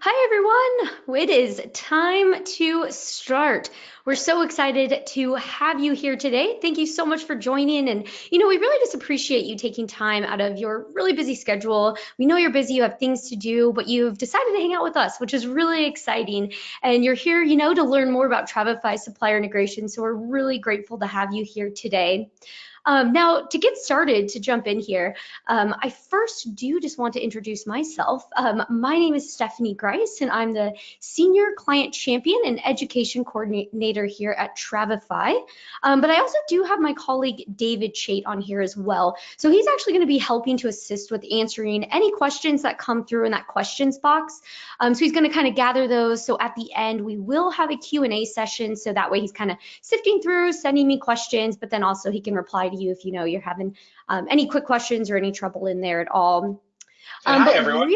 Hi everyone, it is time to start. We're so excited to have you here today. Thank you so much for joining. And we really just appreciate you taking time out of your really busy schedule. We know you're busy, you have things to do, but you've decided to hang out with us, which is really exciting. And you're here, to learn more about Travefy supplier integration. So we're really grateful to have you here today. Now, to get started, to jump in here, I first do just want to introduce myself. My name is Stephanie Grice, and I'm the Senior Client Champion and Education Coordinator here at Travefy. But I also do have my colleague David Chait on here as well. So he's actually going to be helping to assist with answering any questions that come through in that questions box. So he's going to kind of gather those. So at the end, we will have a Q&A session. So that way he's kind of sifting through, sending me questions, but then also he can reply to you if you're having any quick questions or any trouble in there at all. Hi, everyone.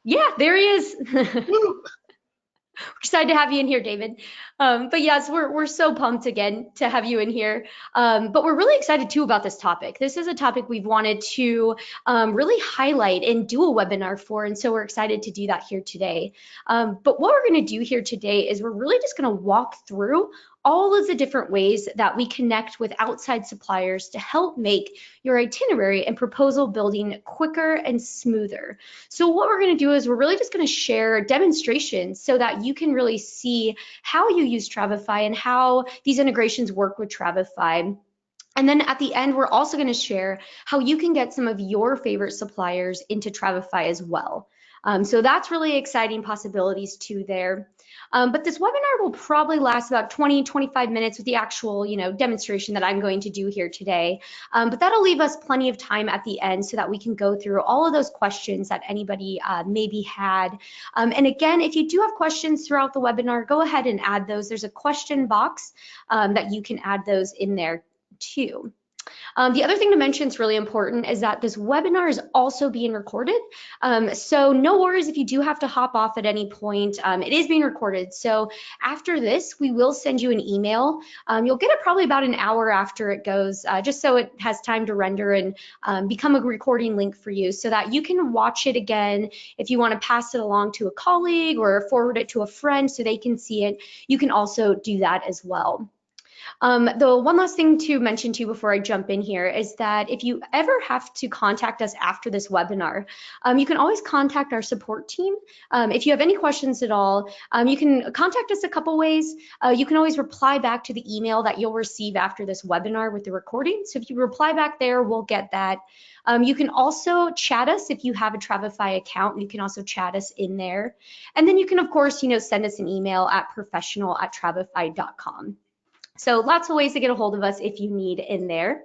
Yeah, there he is. We're excited to have you in here, David. But yes, we're so pumped again to have you in here. But we're really excited too about this topic. This is a topic we've wanted to really highlight and do a webinar for, and so we're excited to do that here today. But what we're going to do here today is we're really just going to walk through all of the different ways that we connect with outside suppliers to help make your itinerary and proposal building quicker and smoother. So what we're going to do is we're really just going to share demonstrations so that you can really see how you use Travefy and how these integrations work with Travefy. And then at the end, we're also going to share how you can get some of your favorite suppliers into Travefy as well. So that's really exciting possibilities too there. But this webinar will probably last about 20-25 minutes with the actual, demonstration that I'm going to do here today. But that'll leave us plenty of time at the end so that we can go through all of those questions that anybody maybe had. And again, if you do have questions throughout the webinar, go ahead and add those. There's a question box that you can add those in there too. The other thing to mention is really important is that this webinar is also being recorded. So no worries if you do have to hop off at any point. It is being recorded. So after this, we will send you an email. You'll get it probably about an hour after it goes, just so it has time to render and become a recording link for you so that you can watch it again. If you want to pass it along to a colleague or forward it to a friend so they can see it, you can also do that as well. The one last thing to mention to you before I jump in here is that if you ever have to contact us after this webinar, you can always contact our support team. If you have any questions at all, you can contact us a couple ways. You can always reply back to the email that you'll receive after this webinar with the recording. So if you reply back there, we'll get that. You can also chat us if you have a Travefy account. You can also chat us in there. And then you can, of course, send us an email at professional@travefy.com. So lots of ways to get a hold of us if you need in there.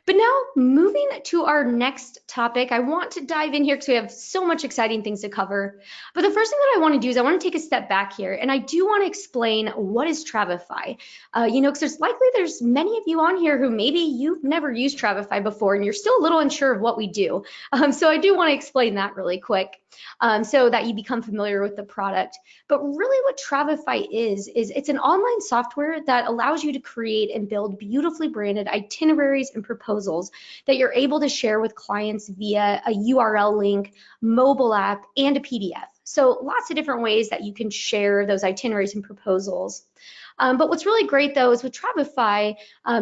But now moving to our next topic, I want to dive in here because we have so much exciting things to cover. But the first thing that I want to do is I want to take a step back here, and I do want to explain what is Travefy. Because there's many of you on here who maybe you've never used Travefy before and you're still a little unsure of what we do. So I do want to explain that really quick so that you become familiar with the product. But really what Travefy is it's an online software that allows you to create and build beautifully branded itineraries and proposals that you're able to share with clients via a URL link, mobile app, and a PDF. So lots of different ways that you can share those itineraries and proposals. But what's really great though is with Travefy,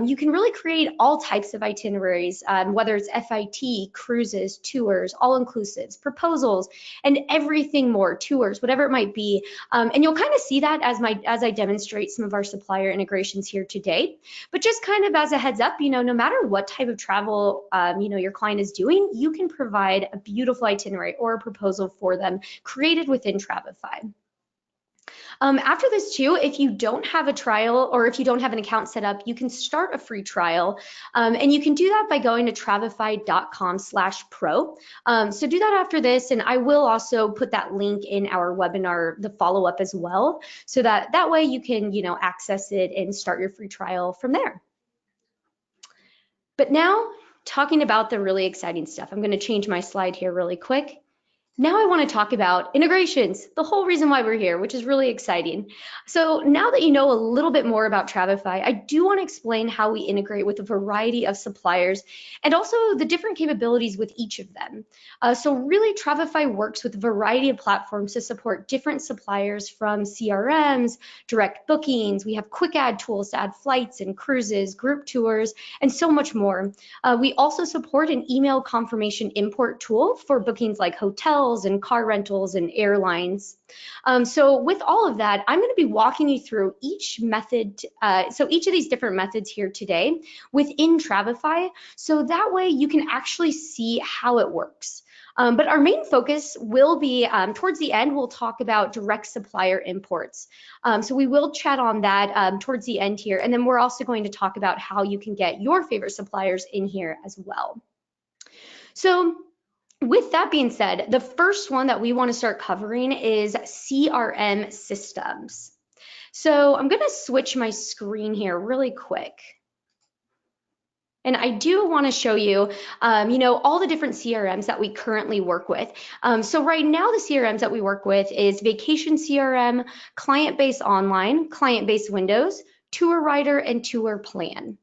you can really create all types of itineraries, whether it's FIT, cruises, tours, all-inclusives, proposals, and everything more, tours, whatever it might be. And you'll kind of see that as I demonstrate some of our supplier integrations here today. But just kind of as a heads up, no matter what type of travel, your client is doing, you can provide a beautiful itinerary or a proposal for them created within Travefy. After this too, if you don't have a trial or if you don't have an account set up, you can start a free trial. And you can do that by going to travefy.com/pro. So do that after this, and I will also put that link in our webinar, the follow-up as well, so that way you can access it and start your free trial from there. But now, talking about the really exciting stuff, I'm going to change my slide here really quick. Now I want to talk about integrations, the whole reason why we're here, which is really exciting. So now that you know a little bit more about Travefy, I do want to explain how we integrate with a variety of suppliers and also the different capabilities with each of them. So really Travefy works with a variety of platforms to support different suppliers from CRMs, direct bookings. We have quick add tools to add flights and cruises, group tours, and so much more. We also support an email confirmation import tool for bookings like hotels and car rentals and airlines. So with all of that, I'm going to be walking you through each method, so each of these different methods here today within Travefy, so that way you can actually see how it works. But our main focus will be, towards the end, we'll talk about direct supplier imports. So we will chat on that towards the end here, and then we're also going to talk about how you can get your favorite suppliers in here as well. So with that being said, the first one that we want to start covering is CRM systems. So I'm going to switch my screen here really quick. And I do want to show you, all the different CRMs that we currently work with. So right now, the CRMs that we work with is Vacation CRM, Client-Based Online, Client-Based Windows, Tour Writer, and Tour Plan.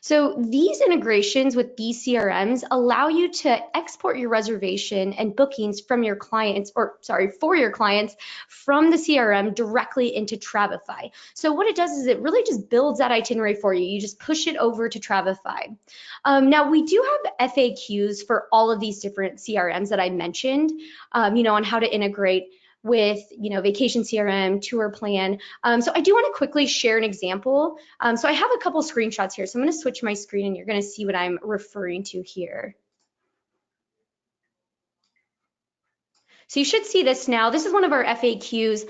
So these integrations with these CRMs allow you to export your reservation and bookings from your clients, for your clients from the CRM directly into Travefy. So what it does is it really just builds that itinerary for you. You just push it over to Travefy. Now we do have FAQs for all of these different CRMs that I mentioned, on how to integrate with Vacation CRM, Tour Plan. So I do want to quickly share an example. So I have a couple screenshots here. So I'm going to switch my screen and you're going to see what I'm referring to here. So you should see this now. This is one of our FAQs.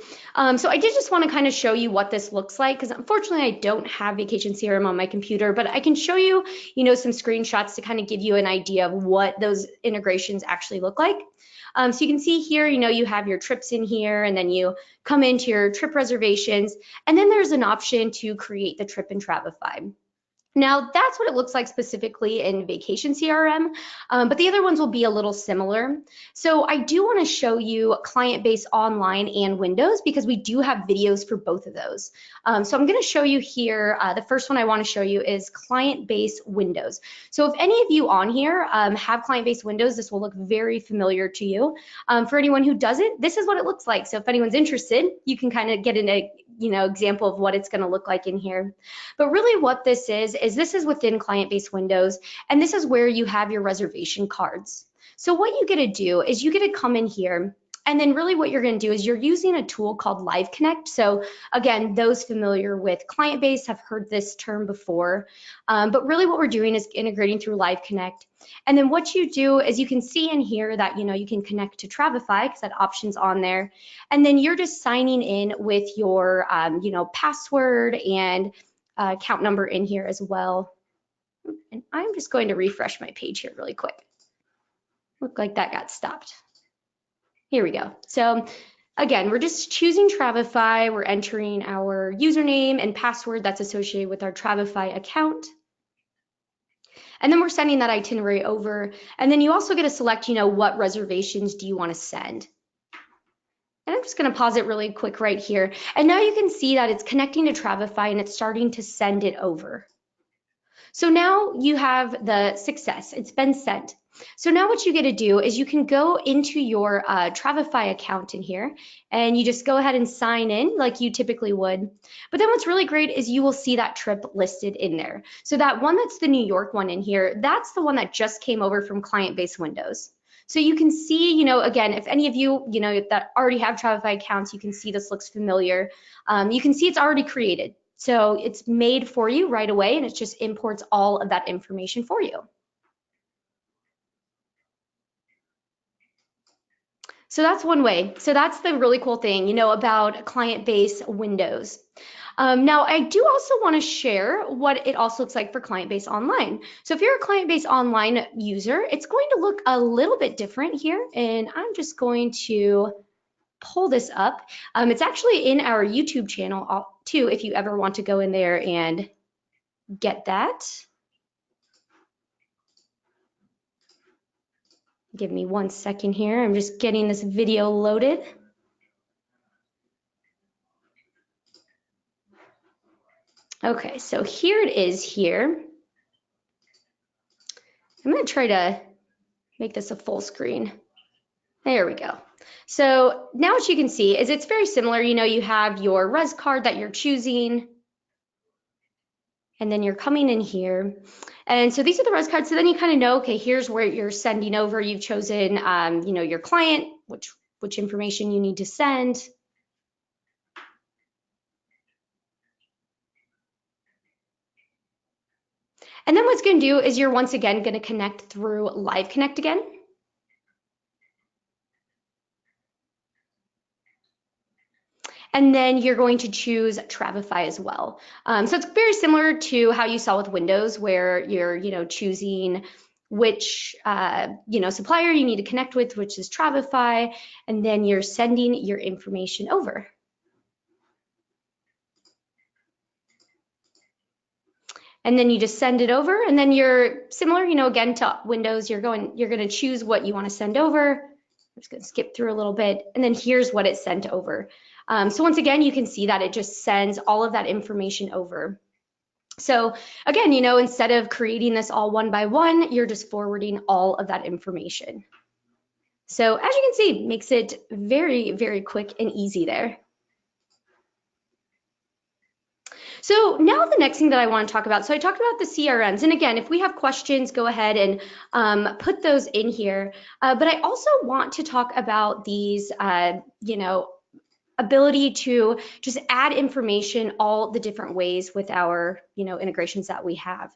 So I did just want to kind of show you what this looks like, because unfortunately I don't have Vacation CRM on my computer, but I can show you, some screenshots to kind of give you an idea of what those integrations actually look like. So you can see here, you have your trips in here, and then you come into your trip reservations, and then there's an option to create the trip in Travefy. Now, that's what it looks like specifically in Vacation CRM, but the other ones will be a little similar. So I do want to show you Client-Based Online and Windows, because we do have videos for both of those. So I'm going to show you here, the first one I want to show you is Client-Based Windows. So if any of you on here have Client-Based Windows, this will look very familiar to you. For anyone who doesn't, this is what it looks like. So if anyone's interested, you can kind of get an example of what it's going to look like in here. But really what this is this is within Client-Based Windows, and this is where you have your reservation cards. So what you get to do is you get to come in here, and then really what you're going to do is you're using a tool called Live Connect. So again, those familiar with client-based have heard this term before, but really what we're doing is integrating through Live Connect. And then what you do is you can see in here that, you can connect to Travefy, because that option's on there. And then you're just signing in with your, password and account number in here as well. And I'm just going to refresh my page here really quick. Looked like that got stopped. Here we go. So again, we're just choosing Travefy. We're entering our username and password that's associated with our Travefy account. And then we're sending that itinerary over. And then you also get to select, what reservations do you want to send. And I'm just going to pause it really quick right here. And now you can see that it's connecting to Travefy and it's starting to send it over. So now you have the success. It's been sent. So now what you get to do is you can go into your Travefy account in here, and you just go ahead and sign in like you typically would. But then what's really great is you will see that trip listed in there. So that one that's the New York one in here, that's the one that just came over from Client-Based Windows. So you can see, again, if any of you, that already have Travefy accounts, you can see this looks familiar. You can see it's already created. So it's made for you right away, and it just imports all of that information for you. So that's one way. So that's the really cool thing, about Client-Based Windows. Now, I do also want to share what it also looks like for Client-Based Online. So if you're a Client-Based Online user, it's going to look a little bit different here. And I'm just going to pull this up. It's actually in our YouTube channel too, if you ever want to go in there and get that. Give me 1 second here. I'm just getting this video loaded. Okay, so here it is here. I'm going to try to make this a full screen. There we go. So now what you can see is it's very similar. You know, you have your res card that you're choosing, and then you're coming in here. And so these are the res cards. So then you kind of know, okay, here's where you're sending over. You've chosen, you know, your client, which information you need to send. And then what's going to do is you're once again going to connect through Live Connect again. And then you're going to choose Travefy as well. So it's very similar to how you saw with Windows, where you're, you know, choosing which, you know, supplier you need to connect with, which is Travefy, and then you're sending your information over. And then you just send it over, and then you're similar, you know, again to Windows, you're going to choose what you want to send over. I'm just going to skip through a little bit, and then here's what it sent over. So once again, you can see that it just sends all of that information over. So again, you know, instead of creating this all one by one, you're just forwarding all of that information. So as you can see, makes it very, very quick and easy there. So now the next thing that I want to talk about, so I talked about the CRMs, and again, if we have questions, go ahead and put those in here. But I also want to talk about these, you know, ability to just add information all the different ways with our, you know, integrations that we have.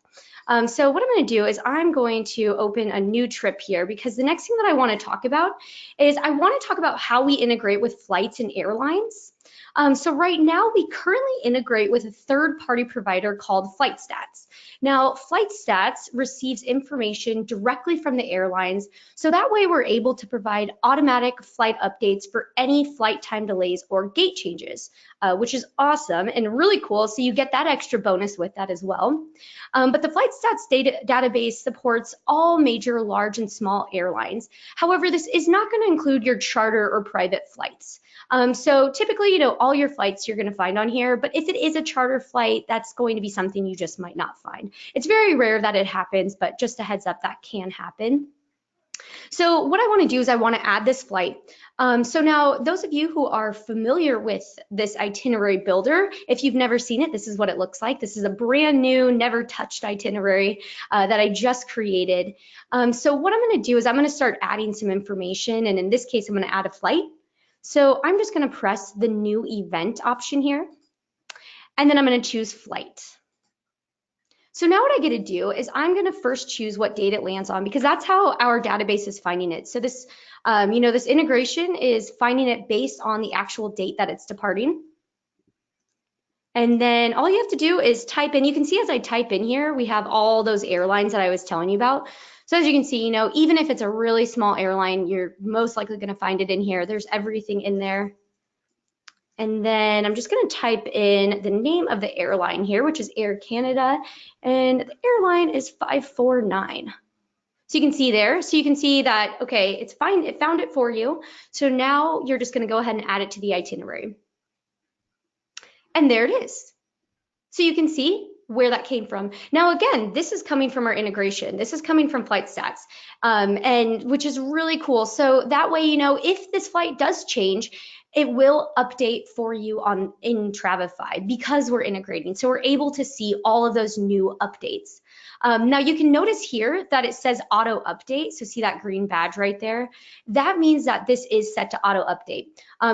So what I'm going to do is I'm going to open a new trip here, because the next thing that I want to talk about is I want to talk about how we integrate with flights and airlines. So right now we currently integrate with a third-party provider called Flight Stats. Now, Flight Stats receives information directly from the airlines, so that way we're able to provide automatic flight updates for any flight time delays or gate changes, which is awesome and really cool. So you get that extra bonus with that as well. But the Flight Stats database supports all major large and small airlines. However, this is not going to include your charter or private flights. So typically, you know, all your flights you're going to find on here, but if it is a charter flight, that's going to be something you just might not find. It's very rare that it happens, but just a heads up, that can happen. So what I want to do is I want to add this flight. So now those of you who are familiar with this itinerary builder, if you've never seen it, this is what it looks like. This is a brand new, never touched itinerary that I just created. So what I'm going to do is I'm going to start adding some information, and in this case, I'm going to add a flight. So I'm just going to press the new event option here, and then I'm going to choose flight. So now what I get to do is I'm going to first choose what date it lands on, because that's how our database is finding it. So this, you know, this integration is finding it based on the actual date that it's departing. And then all you have to do is type in. You can see as I type in here, we have all those airlines that I was telling you about. So as you can see, you know, even if it's a really small airline, you're most likely going to find it in here. There's everything in there. And then I'm just going to type in the name of the airline here, which is Air Canada, and the airline is 549. So you can see there. So you can see that, okay, it's fine. It found it for you. So now you're just going to go ahead and add it to the itinerary. And there it is. So you can see where that came from. Now, again, this is coming from our integration. This is coming from Flight Stats, and which is really cool. So that way, you know, if this flight does change, it will update for you in Travefy because we're integrating. So we're able to see all of those new updates. Now you can notice here that it says auto update. So see that green badge right there? That means that this is set to auto update.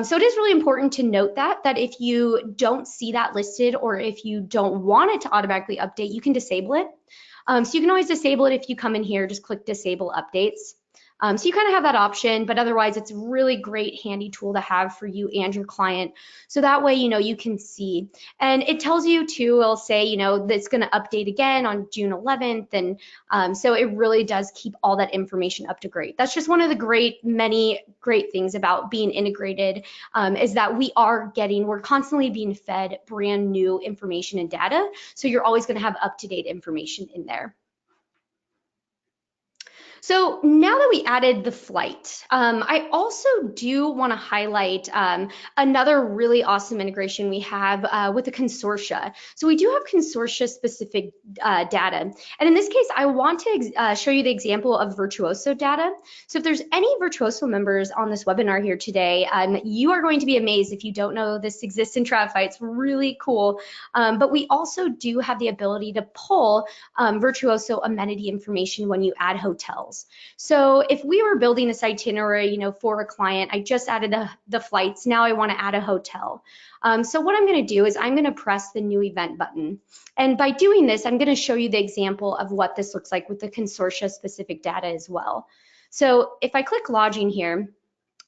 So it is really important to note that if you don't see that listed, or if you don't want it to automatically update, you can disable it. So you can always disable it if you come in here, just click disable updates. So you kind of have that option, but otherwise it's a really great handy tool to have for you and your client. So that way, you know, you can see, and it tells you too, it'll say, you know, that's going to update again on June 11th. And so it really does keep all that information up to date. That's just one of the many great things about being integrated, is that we're constantly being fed brand new information and data. So you're always going to have up-to-date information in there. So now that we added the flight, I also do want to highlight another really awesome integration we have with the consortia. So we do have consortia specific data. And in this case, I want to show you the example of Virtuoso data. So if there's any Virtuoso members on this webinar here today, you are going to be amazed if you don't know this exists in Travefy. It's really cool. But we also do have the ability to pull Virtuoso amenity information when you add hotels. So if we were building this itinerary, for a client, I just added the flights. Now I want to add a hotel. So what I'm going to do is I'm going to press the new event button. And by doing this, I'm going to show you the example of what this looks like with the consortia specific data as well. So if I click lodging here,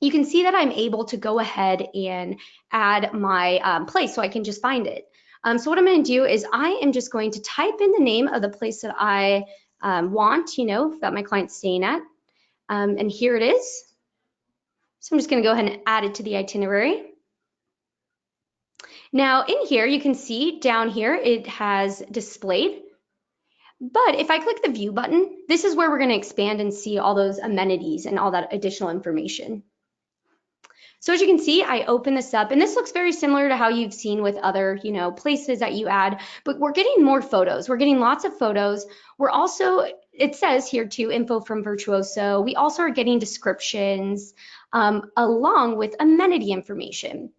you can see that I'm able to go ahead and add my place so I can just find it. So what I'm going to do is I am just going to type in the name of the place that I want, that my client's staying at. And here it is. So I'm just going to go ahead and add it to the itinerary. Now in here, you can see down here, it has displayed. But if I click the view button, this is where we're going to expand and see all those amenities and all that additional information. So as you can see, I open this up, and this looks very similar to how you've seen with other, places that you add, but we're getting more photos. We're getting lots of photos. We're also, it says here too, info from Virtuoso. We also are getting descriptions along with amenity information.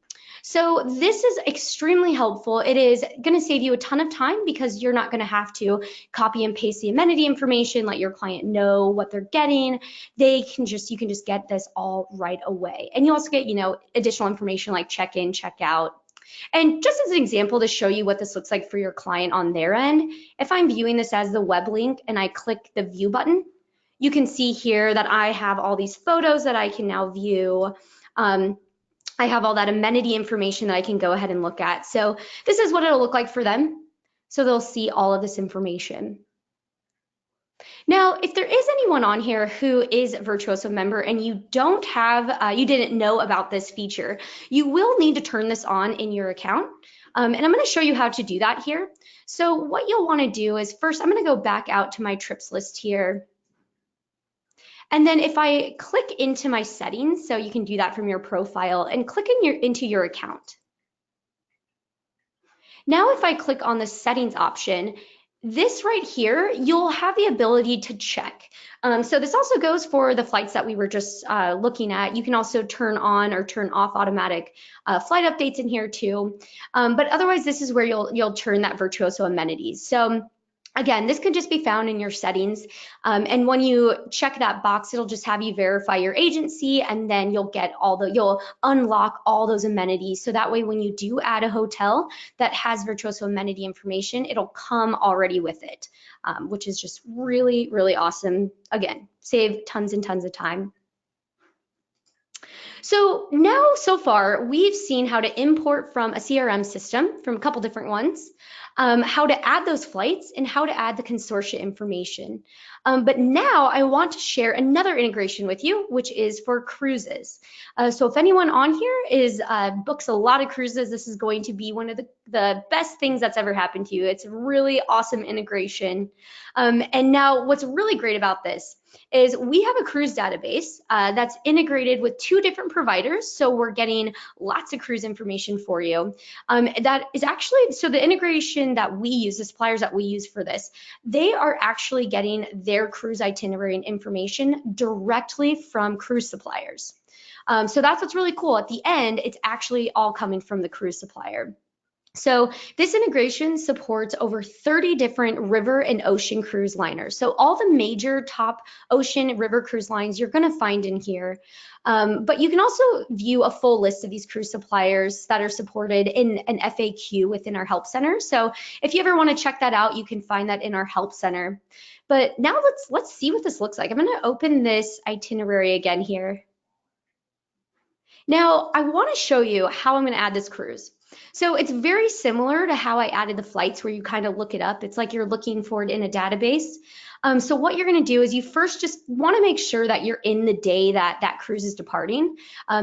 So this is extremely helpful. It is going to save you a ton of time because you're not going to have to copy and paste the amenity information, let your client know what they're getting. You can just get this all right away. And you also get, additional information like check-in, check-out. And just as an example to show you what this looks like for your client on their end, if I'm viewing this as the web link and I click the view button, you can see here that I have all these photos that I can now view. I have all that amenity information that I can go ahead and look at. So this is what it'll look like for them. So they'll see all of this information. Now, if there is anyone on here who is a Virtuoso member and you didn't know about this feature, you will need to turn this on in your account. And I'm going to show you how to do that here. So what you'll want to do is first, I'm going to go back out to my trips list here. And then if I click into my settings, so you can do that from your profile, and click into your account. Now if I click on the settings option, this right here, you'll have the ability to check. So this also goes for the flights that we were just looking at. You can also turn on or turn off automatic flight updates in here too. But otherwise, this is where you'll turn that Virtuoso amenities. So again, this can just be found in your settings. And when you check that box, it'll just have you verify your agency, and then you'll unlock all those amenities. So that way, when you do add a hotel that has Virtuoso amenity information, it'll come already with it, which is just really, really awesome. Again, save tons and tons of time. So now, so far, we've seen how to import from a CRM system, from a couple different ones, how to add those flights, and how to add the consortia information. But now I want to share another integration with you, which is for cruises. So if anyone on here books a lot of cruises, this is going to be one of the best things that's ever happened to you. It's a really awesome integration. And now what's really great about this is we have a cruise database that's integrated with 2 different providers. So we're getting lots of cruise information for you. That is actually, so the integration that we use, the suppliers that we use for this, they are actually getting their cruise itinerary and information directly from cruise suppliers. So that's what's really cool. At the end, it's actually all coming from the cruise supplier. So this integration supports over 30 different river and ocean cruise liners. So all the major top ocean river cruise lines you're going to find in here. But you can also view a full list of these cruise suppliers that are supported in an FAQ within our help center. So if you ever want to check that out, you can find that in our help center. But now let's see what this looks like. I'm going to open this itinerary again here. Now I want to show you how I'm going to add this cruise. So it's very similar to how I added the flights, where you kind of look it up. It's like you're looking for it in a database. So what you're going to do is you first just want to make sure that you're in the day that that cruise is departing.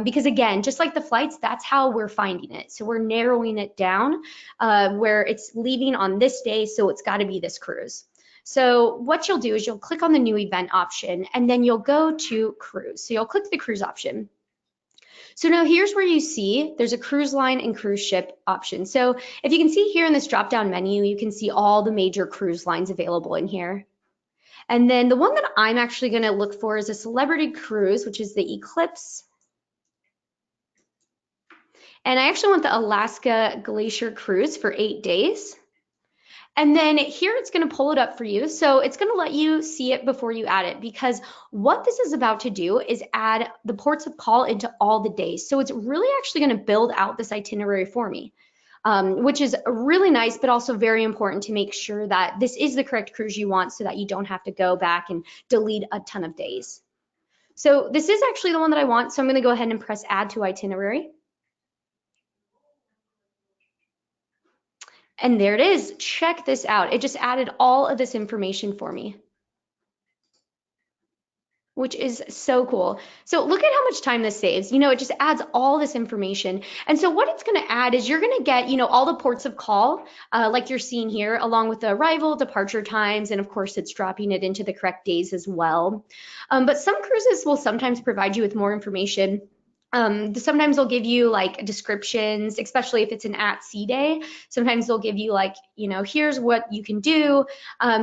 Because again, just like the flights, that's how we're finding it. So we're narrowing it down where it's leaving on this day. So it's got to be this cruise. So what you'll do is you'll click on the new event option and then you'll go to cruise. So you'll click the cruise option. So now here's where you see there's a cruise line and cruise ship option. So if you can see here in this drop down menu, you can see all the major cruise lines available in here. And then the one that I'm actually going to look for is a celebrity cruise, which is the Eclipse. And I actually want the Alaska Glacier Cruise for 8 days. And then here it's going to pull it up for you. So it's going to let you see it before you add it, because what this is about to do is add the ports of call into all the days. So it's really actually going to build out this itinerary for me, which is really nice, but also very important to make sure that this is the correct cruise you want so that you don't have to go back and delete a ton of days. So this is actually the one that I want. So I'm going to go ahead and press add to itinerary. And there it is. Check this out. It just added all of this information for me, which is so cool. So look at how much time this saves. It just adds all this information. And so what it's going to add is you're going to get, all the ports of call, like you're seeing here, along with the arrival, departure times, and of course it's dropping it into the correct days as well. But some cruises will sometimes provide you with more information. Sometimes they'll give you like descriptions, especially if it's an at-sea day. Sometimes they'll give you like, here's what you can do.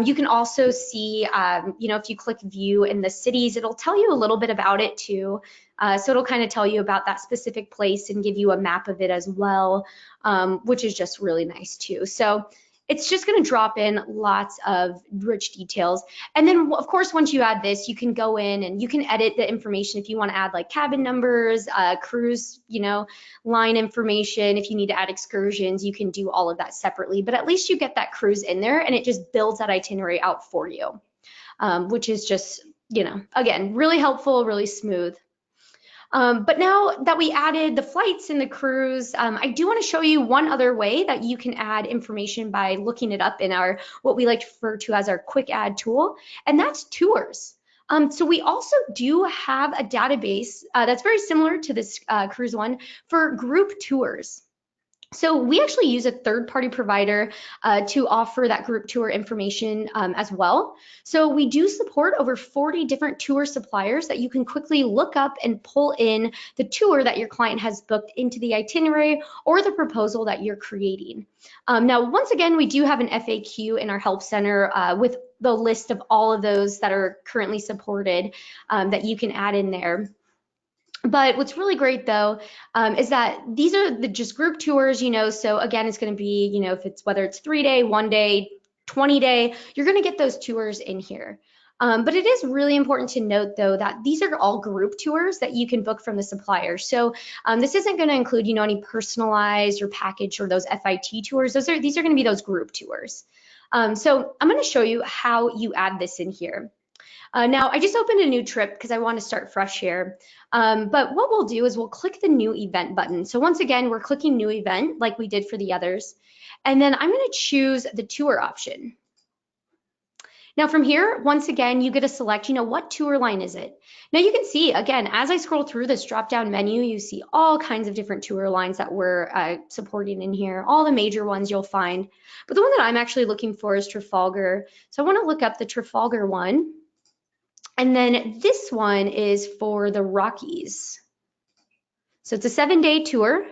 You can also see, if you click view in the cities, it'll tell you a little bit about it too. So it'll kind of tell you about that specific place and give you a map of it as well, which is just really nice too. So it's just going to drop in lots of rich details. And then, of course, once you add this, you can go in and you can edit the information if you want to add like cabin numbers, cruise, line information. If you need to add excursions, you can do all of that separately. But at least you get that cruise in there and it just builds that itinerary out for you, which is just, again, really helpful, really smooth. But now that we added the flights and the cruise, I do want to show you one other way that you can add information by looking it up in our, what we like to refer to as our quick add tool, and that's tours. So we also do have a database that's very similar to this cruise one for group tours. So we actually use a third-party provider to offer that group tour information as well. So we do support over 40 different tour suppliers that you can quickly look up and pull in the tour that your client has booked into the itinerary or the proposal that you're creating. Now, once again, we do have an FAQ in our help center with the list of all of those that are currently supported that you can add in there. But what's really great though is that these are just group tours, so again, it's going to be, if it's whether it's 3-day, 1-day, 20-day, you're going to get those tours in here. But it is really important to note though that these are all group tours that you can book from the supplier. So this isn't going to include, any personalized or package or those FIT tours. These are going to be those group tours. So I'm going to show you how you add this in here. Now, I just opened a new trip because I want to start fresh here. But what we'll do is we'll click the new event button. So once again, we're clicking new event like we did for the others. And then I'm going to choose the tour option. Now from here, once again, you get to select, what tour line is it? Now you can see, again, as I scroll through this drop-down menu, you see all kinds of different tour lines that we're supporting in here, all the major ones you'll find. But the one that I'm actually looking for is Trafalgar. So I want to look up the Trafalgar one. And then this one is for the Rockies. So it's a 7-day tour.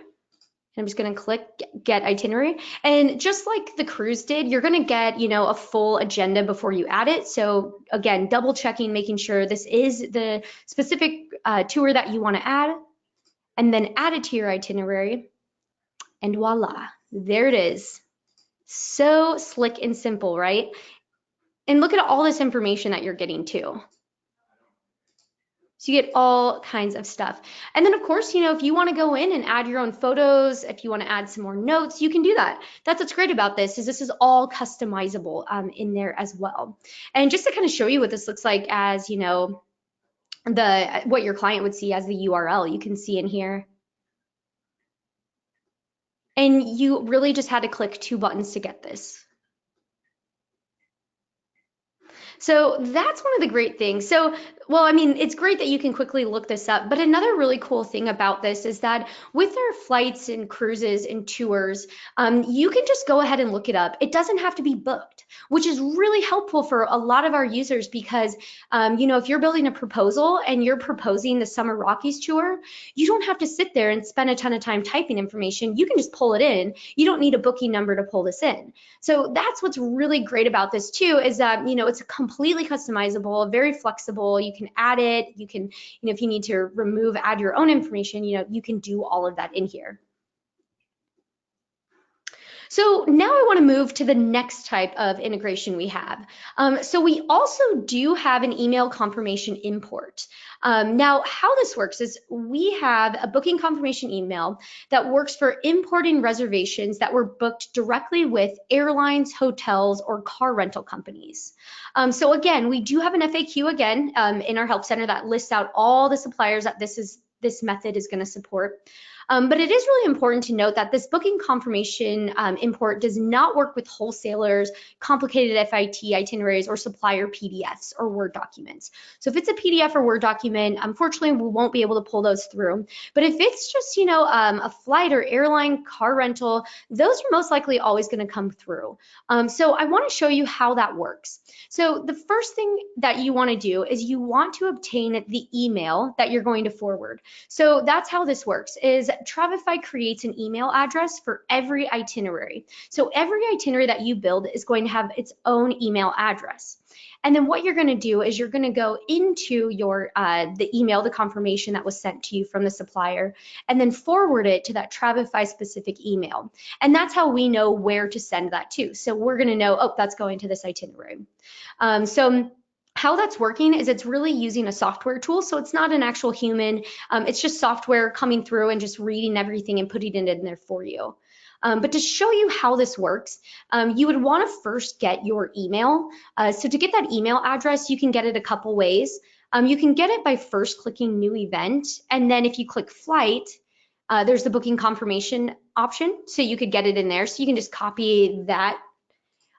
I'm just going to click get itinerary. And just like the cruise did, you're going to get, a full agenda before you add it. So again, double checking, making sure this is the specific tour that you want to add, and then add it to your itinerary. And voila, there it is. So slick and simple, right? And look at all this information that you're getting too. So you get all kinds of stuff. And then of course, if you want to go in and add your own photos, if you want to add some more notes, you can do that. That's what's great about this, is this is all customizable in there as well. And just to kind of show you what this looks like as, what your client would see as the URL, you can see in here. And you really just had to click 2 buttons to get this. So that's one of the great things. So, well, I mean, it's great that you can quickly look this up, but another really cool thing about this is that with our flights and cruises and tours, you can just go ahead and look it up. It doesn't have to be booked, which is really helpful for a lot of our users because, if you're building a proposal and you're proposing the Summer Rockies tour, you don't have to sit there and spend a ton of time typing information. You can just pull it in. You don't need a booking number to pull this in. So that's what's really great about this too, is that, it's completely customizable, very flexible. You can add it. You can, if you need to add your own information, you can do all of that in here. So now I want to move to the next type of integration we have. So we also do have an email confirmation import. Now, how this works is we have a booking confirmation email that works for importing reservations that were booked directly with airlines, hotels, or car rental companies. So again, we do have an FAQ again in our help center that lists out all the suppliers that this method is going to support. But it is really important to note that this booking confirmation import does not work with wholesalers, complicated FIT itineraries, or supplier PDFs or Word documents. So if it's a PDF or Word document, unfortunately, we won't be able to pull those through. But if it's just, a flight or airline, car rental, those are most likely always going to come through. So I want to show you how that works. So the first thing that you want to do is you want to obtain the email that you're going to forward. So that's how this works, is Travefy creates an email address for every itinerary. So every itinerary that you build is going to have its own email address. And then what you're going to do is you're going to go into your the email, the confirmation that was sent to you from the supplier, and then forward it to that Travefy specific email. And that's how we know where to send that to. So we're going to know, oh, that's going to this itinerary. So how that's working is it's really using a software tool. So it's not an actual human. It's just software coming through and just reading everything and putting it in there for you. But to show you how this works, you would want to first get your email. So to get that email address, you can get it a couple ways. You can get it by first clicking New Event. And then if you click Flight, there's the booking confirmation option. So you could get it in there. So you can just copy that.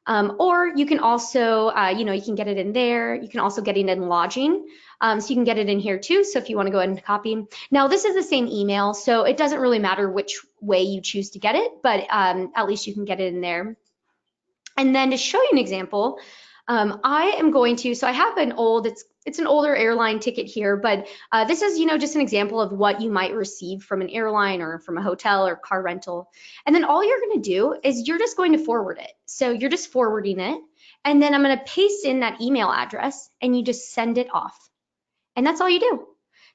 Or you can also, you can get it in there. You can also get it in lodging. So you can get it in here too. So if you want to go ahead and copy. Now this is the same email, so it doesn't really matter which way you choose to get it, but at least you can get it in there. And then to show you an example, I am going to, so I have an it's an older airline ticket here, but this is, just an example of what you might receive from an airline or from a hotel or car rental. And then all you're going to do is you're just going to forward it. So you're just forwarding it. And then I'm going to paste in that email address and you just send it off. And that's all you do.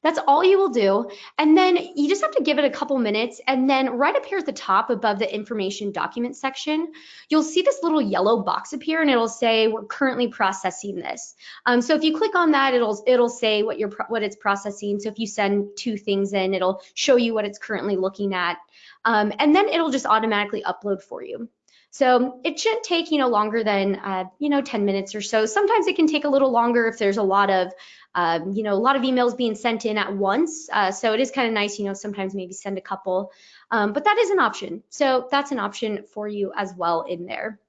That's all you will do. And then you just have to give it a couple minutes. And then right up here at the top above the information document section, you'll see this little yellow box appear and it'll say, we're currently processing this. So if you click on that, it'll say what it's processing. So if you send 2 things in, it'll show you what it's currently looking at. And then it'll just automatically upload for you. So it shouldn't take, longer than, 10 minutes or so. Sometimes it can take a little longer if there's a lot of emails being sent in at once. So it is kind of nice, sometimes maybe send a couple, but that is an option. So that's an option for you as well in there.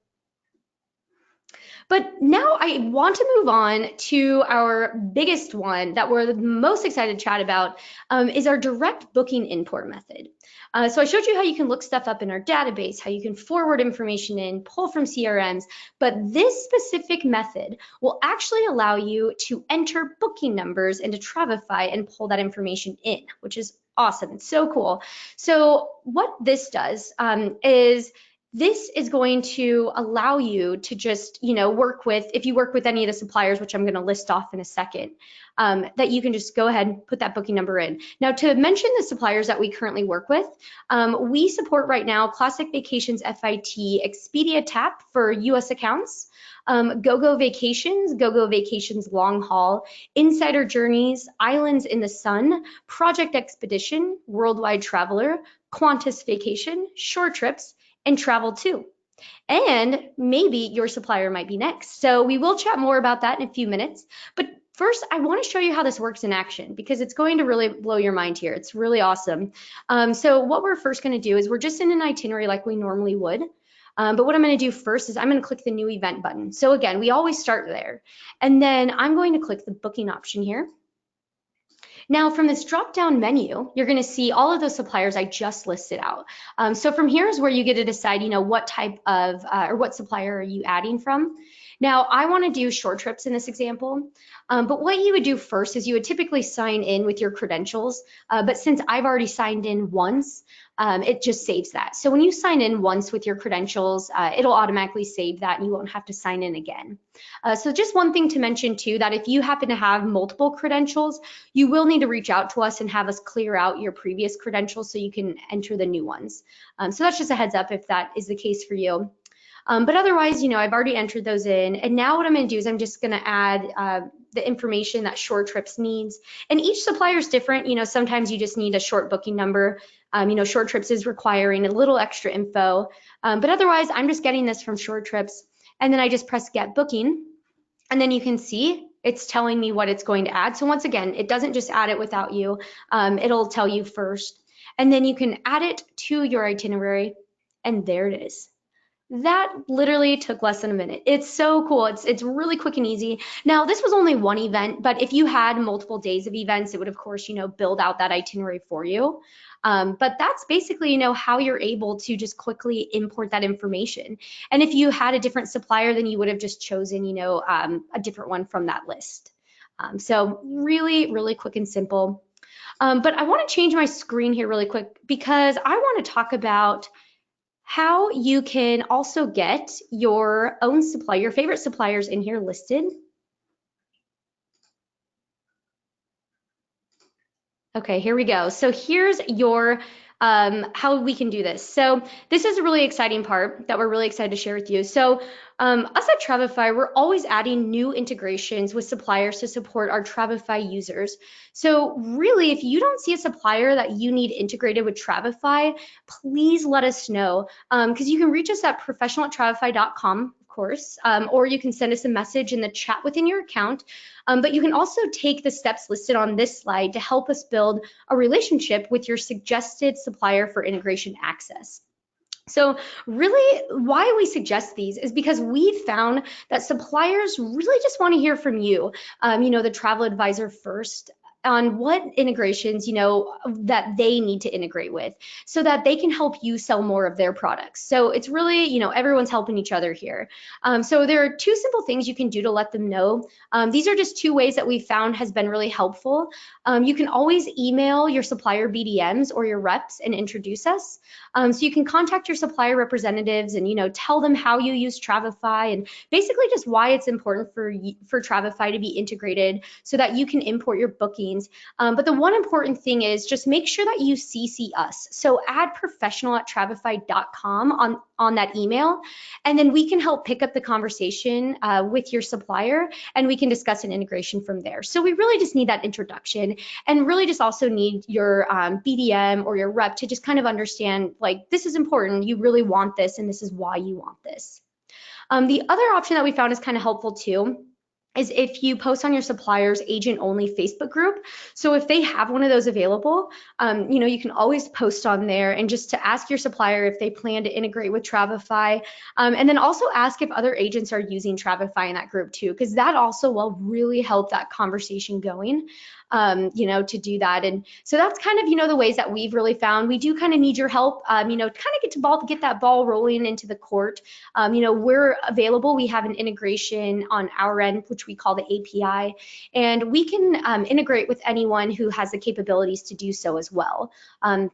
But now I want to move on to our biggest one that we're the most excited to chat about is our direct booking import method. So I showed you how you can look stuff up in our database, how you can forward information in, pull from CRMs, but this specific method will actually allow you to enter booking numbers into Travefy and pull that information in, which is awesome. It's so cool. So what this does is this is going to allow you to just, work with, if you work with any of the suppliers, which I'm going to list off in a second, that you can just go ahead and put that booking number in. Now, to mention the suppliers that we currently work with, we support right now Classic Vacations FIT, Expedia TAP for US accounts, GoGo Vacations, GoGo Vacations Long Haul, Insider Journeys, Islands in the Sun, Project Expedition, Worldwide Traveler, Qantas Vacation, Shore Trips, and Travel Too. And maybe your supplier might be next. So we will chat more about that in a few minutes. But first, I want to show you how this works in action because it's going to really blow your mind here. It's really awesome. So what we're first going to do is we're just in an itinerary like we normally would. But what I'm going to do first is I'm going to click the new event button. So again, we always start there. And then I'm going to click the booking option here. Now from this drop-down menu, you're going to see all of those suppliers I just listed out. So from here is where you get to decide, what type of or what supplier are you adding from. Now I want to do short trips in this example, but what you would do first is you would typically sign in with your credentials. But since I've already signed in once, it just saves that. So when you sign in once with your credentials, it'll automatically save that and you won't have to sign in again. So just one thing to mention too, that if you happen to have multiple credentials, you will need to reach out to us and have us clear out your previous credentials so you can enter the new ones. So that's just a heads up if that is the case for you. But otherwise, I've already entered those in. And now what I'm going to do is I'm just going to add the information that Short Trips needs. And each supplier is different. Sometimes you just need a short booking number. Short Trips is requiring a little extra info. But otherwise, I'm just getting this from Short Trips. And then I just press Get Booking. And then you can see it's telling me what it's going to add. So once again, it doesn't just add it without you. It'll tell you first. And then you can add it to your itinerary. And there it is. That literally took less than a minute. It's so cool. It's really quick and easy. Now, this was only one event, but if you had multiple days of events, it would, of course, build out that itinerary for you. But that's basically, how you're able to just quickly import that information. And if you had a different supplier, then you would have just chosen, a different one from that list. So really, really quick and simple. But I want to change my screen here really quick because I want to talk about how you can also get your own supplier, your favorite suppliers in here listed. Okay, here we go. So here's your how we can do this. So this is a really exciting part that we're really excited to share with you. So us at Travefy, we're always adding new integrations with suppliers to support our Travefy users. So really, if you don't see a supplier that you need integrated with Travefy, please let us know because you can reach us at professional@travefy.com. Course, or you can send us a message in the chat within your account. But you can also take the steps listed on this slide to help us build a relationship with your suggested supplier for integration access. So really why we suggest these is because we found that suppliers really just want to hear from you, the travel advisor first, on what integrations, that they need to integrate with so that they can help you sell more of their products. So it's really, everyone's helping each other here. So there are two simple things you can do to let them know. These are just two ways that we found has been really helpful. You can always email your supplier BDMs or your reps and introduce us. So you can contact your supplier representatives and, tell them how you use Travefy and basically just why it's important for Travefy to be integrated so that you can import your bookings. But the one important thing is just make sure that you CC us. So add professional@travefy.com on that email, and then we can help pick up the conversation with your supplier and we can discuss an integration from there. So we really just need that introduction and really just also need your BDM or your rep to just kind of understand, like, this is important, you really want this, and this is why you want this. The other option that we found is kind of helpful too is if you post on your supplier's agent-only Facebook group. So if they have one of those available, you can always post on there and just to ask your supplier if they plan to integrate with Travefy, and then also ask if other agents are using Travefy in that group too, because that also will really help that conversation going, to do that. And so that's kind of, the ways that we've really found. We do kind of need your help, kind of get that ball rolling into the court. We're available. We have an integration on our end, which we call the API, and we can integrate with anyone who has the capabilities to do so as well.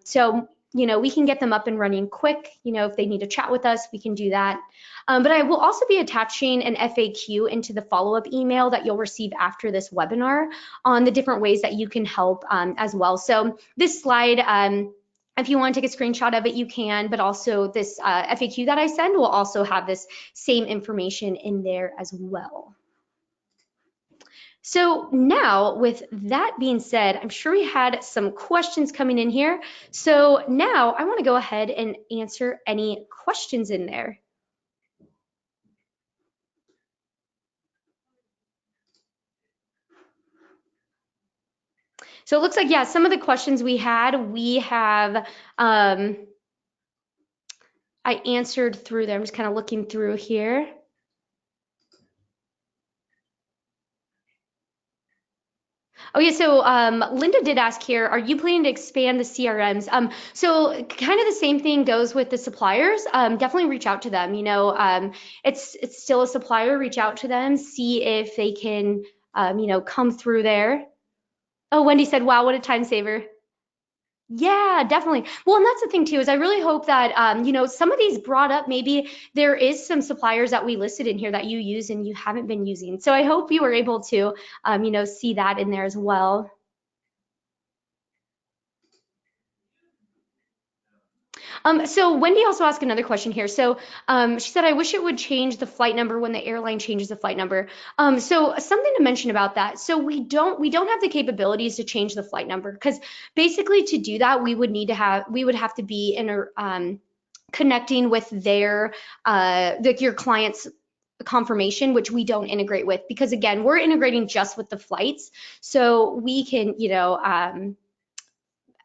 So we can get them up and running quick. If they need to chat with us, we can do that. But I will also be attaching an FAQ into the follow-up email that you'll receive after this webinar on the different ways that you can help as well. So this slide, if you want to take a screenshot of it, you can, but also this FAQ that I send will also have this same information in there as well. So now, with that being said, I'm sure we had some questions coming in here. So now I want to go ahead and answer any questions in there. So it looks like, yeah, some of the questions we have, I answered through there. I'm just kind of looking through here. Oh yeah, so Linda did ask here, are you planning to expand the CRMs? So kind of the same thing goes with the suppliers. Definitely reach out to them. It's still a supplier. Reach out to them, see if they can, come through there. Oh, Wendy said, "Wow, what a time saver." Yeah, definitely. Well, and that's the thing too, is I really hope that, some of these brought up, maybe there is some suppliers that we listed in here that you use and you haven't been using. So I hope you were able to, see that in there as well. So Wendy also asked another question here. So she said, I wish it would change the flight number when the airline changes the flight number. So something to mention about that. So we don't have the capabilities to change the flight number, because basically to do that, we would have to be in a connecting with their your client's confirmation, which we don't integrate with, because again, we're integrating just with the flights. So we can,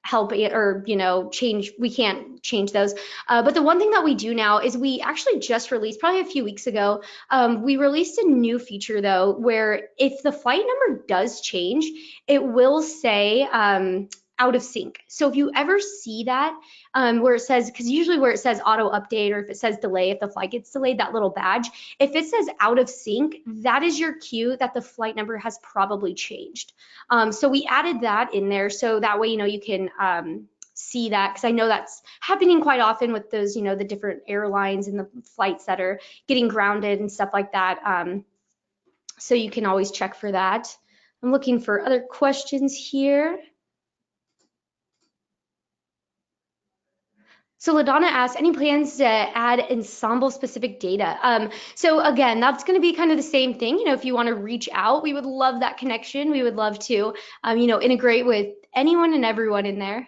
help it, or change, we can't change those. But the one thing that we do now is, we actually just released, probably a few weeks ago, we released a new feature though, where if the flight number does change, it will say out of sync. So if you ever see that, where it says, because usually where it says auto update, or if it says delay, if the flight gets delayed, that little badge, if it says out of sync, that is your cue that the flight number has probably changed. So we added that in there, so that way, you can see that, because I know that's happening quite often with those, the different airlines and the flights that are getting grounded and stuff like that. So you can always check for that. I'm looking for other questions here. So LaDonna asks, any plans to add ensemble specific data? So again, that's going to be kind of the same thing. If you want to reach out, we would love that connection. We would love to, integrate with anyone and everyone in there.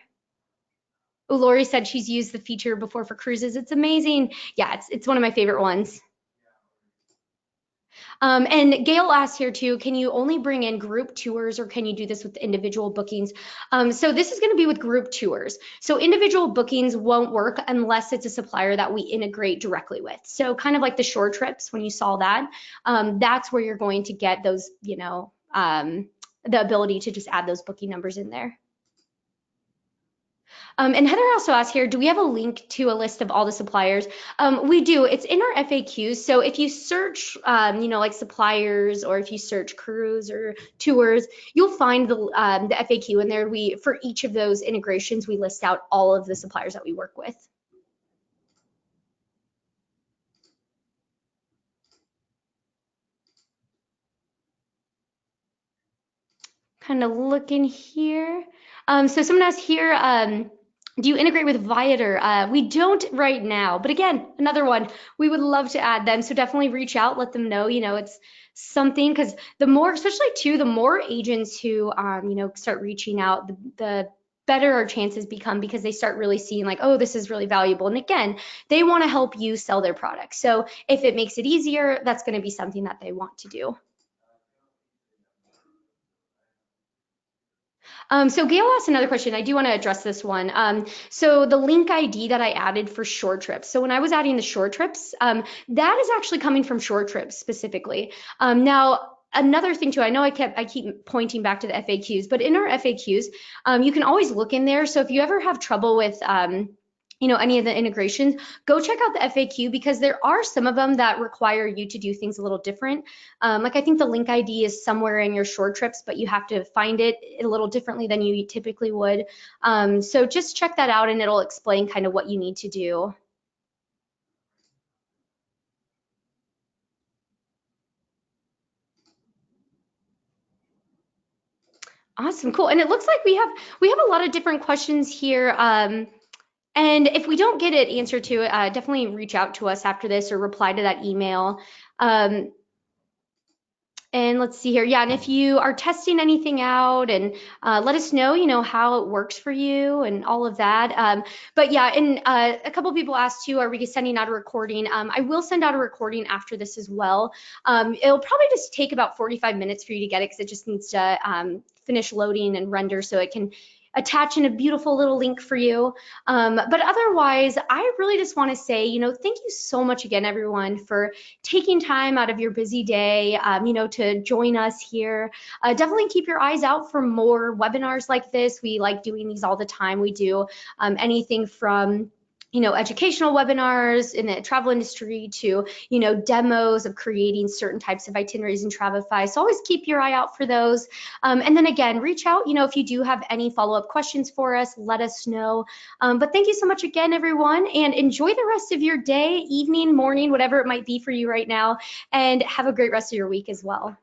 Oh, Lori said she's used the feature before for cruises. It's amazing. Yeah, it's one of my favorite ones. And Gail asked here too, can you only bring in group tours, or can you do this with individual bookings? So this is going to be with group tours. So individual bookings won't work unless it's a supplier that we integrate directly with. So kind of like the shore trips, when you saw that, that's where you're going to get those, the ability to just add those booking numbers in there. And Heather also asked here, do we have a link to a list of all the suppliers? We do. It's in our FAQs. So if you search, like suppliers, or if you search cruise or tours, you'll find the FAQ in there. For each of those integrations, we list out all of the suppliers that we work with. Kind of looking here. So someone asked here, do you integrate with Viateur? We don't right now, but again, another one, we would love to add them. So definitely reach out, let them know, it's something, because the more, especially too, the more agents who, start reaching out, the better our chances become, because they start really seeing like, oh, this is really valuable. And again, they want to help you sell their product. So if it makes it easier, that's going to be something that they want to do. So Gail asked another question. I do want to address this one. So the link ID that I added for short trips. So when I was adding the short trips, that is actually coming from short trips specifically. Now, another thing too, I know I keep pointing back to the FAQs, but in our FAQs, you can always look in there. So if you ever have trouble with any of the integrations, go check out the FAQ, because there are some of them that require you to do things a little different. Like I think the link ID is somewhere in your short trips, but you have to find it a little differently than you typically would. So just check that out, and it'll explain kind of what you need to do. Awesome, cool. And it looks like we have a lot of different questions here. And if we don't get it answered to, definitely reach out to us after this, or reply to that email. And let's see here. Yeah, and if you are testing anything out, and let us know, how it works for you and all of that. But yeah, and a couple people asked too, are we sending out a recording? I will send out a recording after this as well. It'll probably just take about 45 minutes for you to get it, because it just needs to finish loading and render, so it can attaching a beautiful little link for you. But otherwise, I really just want to say, thank you so much again, everyone, for taking time out of your busy day, to join us here. Definitely keep your eyes out for more webinars like this. We like doing these all the time. We do anything from educational webinars in the travel industry to, demos of creating certain types of itineraries in Travefy. So always keep your eye out for those. And then again, reach out, if you do have any follow-up questions for us, let us know. But thank you so much again, everyone, and enjoy the rest of your day, evening, morning, whatever it might be for you right now, and have a great rest of your week as well.